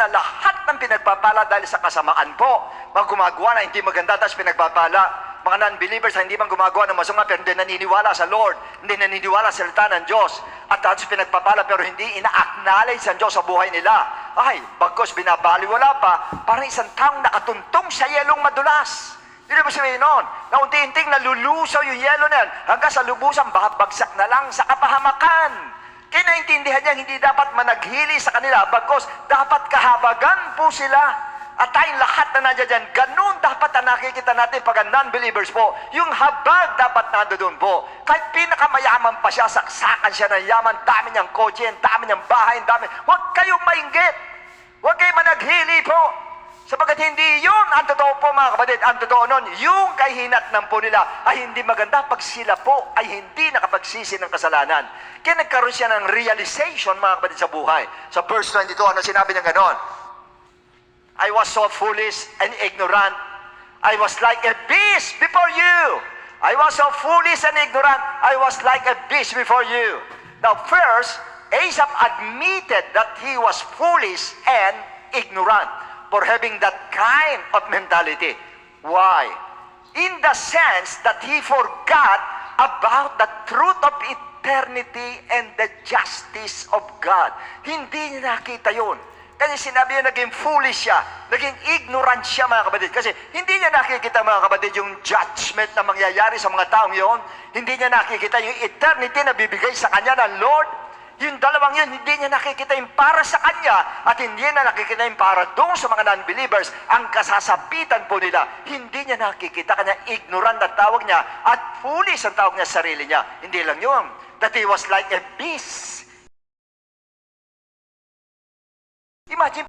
na lahat ng pinagpapala dahil sa kasamaan po. Mga gumagawa na hindi maganda, tapos pinagpapala. Mga non-believers na hindi man gumagawa ng masama, pero hindi naniniwala sa Lord, hindi naniniwala sa salita ng Diyos. At tapos pinagpapala, pero hindi ina-acknowledge ang Diyos sa buhay nila. Ay, bagkos binabaliwala pa, parang isang taong nakatuntong sa yelong madulas. Hindi mo sabihin noon, na unti-unting nalulusaw yung yelo na yan, hanggang sa lubusan, bagsak na lang sa kapahamakan. Kaya naintindihan niya, hindi dapat managhili sa kanila, bagkos dapat kahabagan po sila. At tayong lahat na nandiyan dyan, ganun dapat na nakikita natin pag non-believers po. Yung habag dapat nandoon po. Kahit pinakamayaman pa siya, saksakan siya ng yaman, dami niyang kotse, dami niyang bahay, dami. Huwag kayong mainggit. Huwag kayong managhili po. Sabagat hindi yun ang totoo po mga kapatid. Ang totoo nun, yung kahinatnan po nila ay hindi maganda pag sila po ay hindi nakapagsisi ng kasalanan. Kaya nagkaroon siya ng realization mga kapatid sa buhay. Sa verse 22, ano sinabi niya ganon? I was so foolish and ignorant. I was like a beast before you. I was so foolish and ignorant. I was like a beast before you. Now first, Asaph admitted that he was foolish and ignorant for having that kind of mentality. Why? In the sense that he forgot about the truth of eternity and the justice of God. Hindi niya nakita yun. Kasi sinabi niya naging foolish siya, naging ignorant siya mga kapatid. Kasi hindi niya nakikita mga kapatid yung judgment na mangyayari sa mga taong yon. Hindi niya nakikita yung eternity na bibigay sa kanya ng Lord. Yung dalawang yun, hindi niya nakikita yung para sa kanya at hindi niya nakikita yung para doon sa mga non-believers. Ang kasasapitan po nila, hindi niya nakikita, kanya ignorant ang tawag niya at foolish ang tawag niya sa sarili niya. Hindi lang yun, that he was like a beast. Imagine